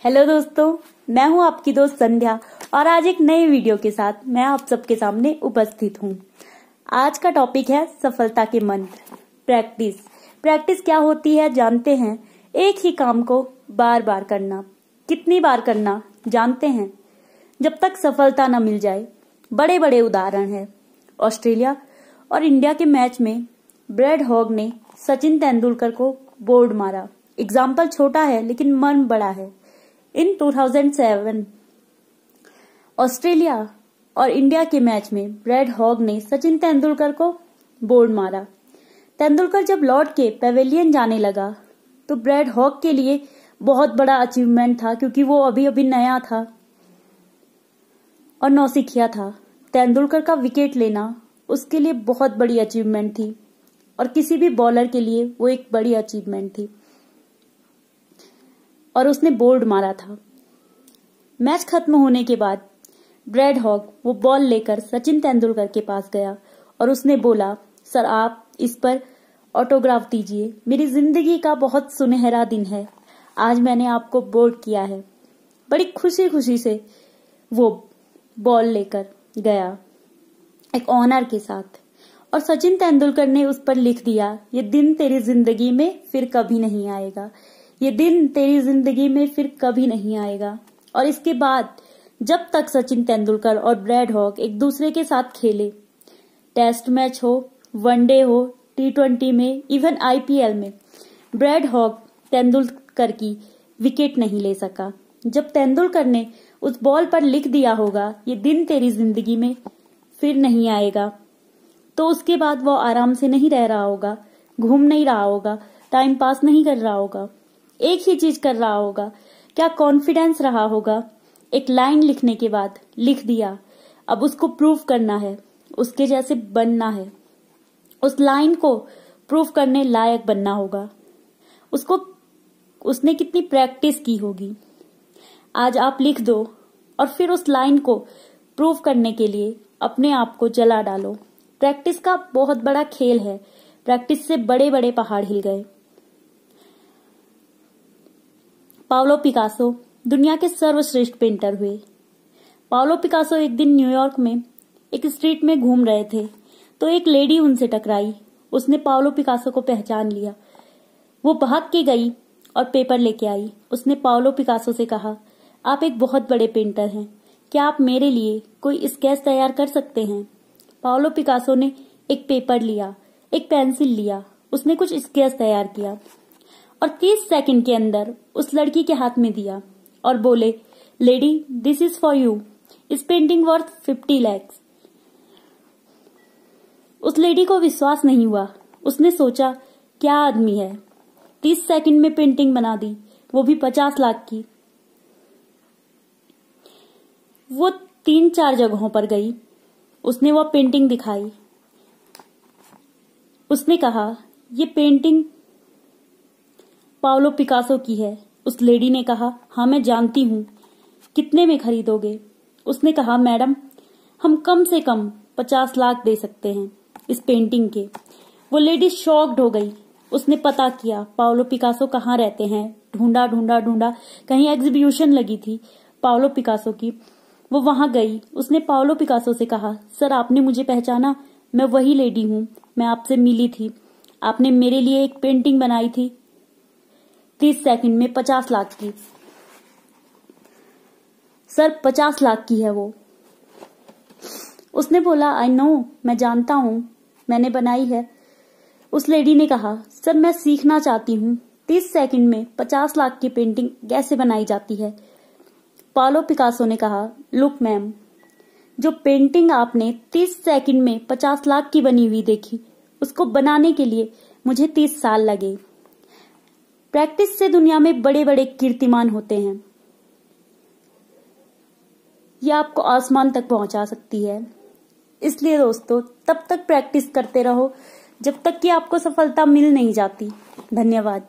Hello दोस्तों, मैं हूं आपकी दोस्त संध्या और आज एक नए वीडियो के साथ मैं आप सबके सामने उपस्थित हूं। आज का टॉपिक है सफलता के मंत्र। प्रैक्टिस क्या होती है जानते हैं। एक ही काम को बार बार करना। कितनी बार करना जानते हैं? जब तक सफलता न मिल जाए। बड़े बड़े उदाहरण है। ऑस्ट्रेलिया और इंडिया के मैच में ब्रैड हॉग ने सचिन तेंदुलकर को बोर्ड मारा। एग्जाम्पल छोटा है लेकिन मर्म बड़ा है। इन 2007 ऑस्ट्रेलिया और इंडिया के मैच में ब्रैड हॉग ने सचिन तेंदुलकर को बोर्ड मारा। तेंदुलकर जब लौट के पेविलियन जाने लगा तो ब्रैड हॉग के लिए बहुत बड़ा अचीवमेंट था, क्योंकि वो अभी अभी नया था और नौसिखिया था। तेंदुलकर का विकेट लेना उसके लिए बहुत बड़ी अचीवमेंट थी और किसी भी बॉलर के लिए वो एक बड़ी अचीवमेंट थी और उसने बोल्ड मारा था। मैच खत्म होने के बाद ब्रैड हॉग वो बॉल लेकर सचिन तेंदुलकर के पास गया और उसने बोला, सर आप इस पर ऑटोग्राफ दीजिए। मेरी जिंदगी का बहुत सुनहरा दिन है। आज मैंने आपको बोल्ड किया है। बड़ी खुशी खुशी से वो बॉल लेकर गया एक ऑनर के साथ और सचिन तेंदुलकर ने उस पर लिख दिया, ये दिन तेरी जिंदगी में फिर कभी नहीं आएगा। ये दिन तेरी जिंदगी में फिर कभी नहीं आएगा। और इसके बाद जब तक सचिन तेंदुलकर और ब्रैड हॉग एक दूसरे के साथ खेले, टेस्ट मैच हो, वनडे हो, T20 में, इवन IPL में, ब्रैड हॉग तेंदुलकर की विकेट नहीं ले सका। जब तेंदुलकर ने उस बॉल पर लिख दिया होगा, ये दिन तेरी जिंदगी में फिर नहीं आएगा, तो उसके बाद वो आराम से नहीं रह रहा होगा, घूम नहीं रहा होगा, टाइम पास नहीं कर रहा होगा, एक ही चीज कर रहा होगा। क्या कॉन्फिडेंस रहा होगा। एक लाइन लिखने के बाद लिख दिया, अब उसको प्रूव करना है, उसके जैसे बनना है, उस लाइन को प्रूव करने लायक बनना होगा। उसने कितनी प्रैक्टिस की होगी। आज आप लिख दो और फिर उस लाइन को प्रूव करने के लिए अपने आप को जला डालो। प्रैक्टिस का बहुत बड़ा खेल है। प्रैक्टिस से बड़े बड़े पहाड़ हिल गए। पाब्लो पिकासो दुनिया के सर्वश्रेष्ठ पेंटर हुए। पाब्लो पिकासो एक दिन न्यूयॉर्क में एक स्ट्रीट में घूम रहे थे तो एक लेडी उनसे टकराई। उसने पाब्लो पिकासो को पहचान लिया। वो भाग के गई और पेपर लेके आई। उसने पाब्लो पिकासो से कहा, आप एक बहुत बड़े पेंटर हैं, क्या आप मेरे लिए कोई स्केच तैयार कर सकते हैं? पाब्लो पिकासो ने एक पेपर लिया, एक पेंसिल लिया, उसने कुछ स्केच तैयार किया और 30 सेकंड के अंदर उस लड़की के हाथ में दिया और बोले, lady this is for you, इस पेंटिंग वर्थ 50 lakhs। उस लेडी को विश्वास नहीं हुआ। उसने सोचा, क्या आदमी है, 30 सेकंड में पेंटिंग बना दी, वो भी 50 लाख की। वो 3-4 जगहों पर गई। उसने वो पेंटिंग दिखाई। उसने कहा, ये पेंटिंग पाब्लो पिकासो की है। उस लेडी ने कहा, हाँ मैं जानती हूँ, कितने में खरीदोगे? उसने कहा, मैडम हम कम से कम 50 लाख दे सकते हैं इस पेंटिंग के। वो लेडी शॉक्ड हो गई। उसने पता किया पाब्लो पिकासो कहाँ रहते हैं। ढूंढा, कहीं एग्जीबिशन लगी थी पाब्लो पिकासो की। वो वहां गई। उसने पाब्लो पिकासो से कहा, सर आपने मुझे पहचाना? मैं वही लेडी हूँ, मैं आपसे मिली थी, आपने मेरे लिए एक पेंटिंग बनाई थी 30 सेकंड में 50 लाख की। सर 50 लाख की है वो। उसने बोला, आई नो, मैं जानता हूं, मैंने बनाई है। उस लेडी ने कहा, सर मैं सीखना चाहती हूँ 30 सेकंड में 50 लाख की पेंटिंग कैसे बनाई जाती है। पाब्लो पिकासो ने कहा, लुक मैम, जो पेंटिंग आपने 30 सेकंड में 50 लाख की बनी हुई देखी, उसको बनाने के लिए मुझे 30 साल लगे। प्रैक्टिस से दुनिया में बड़े बड़े कीर्तिमान होते हैं। यह आपको आसमान तक पहुंचा सकती है। इसलिए दोस्तों, तब तक प्रैक्टिस करते रहो जब तक कि आपको सफलता मिल नहीं जाती। धन्यवाद।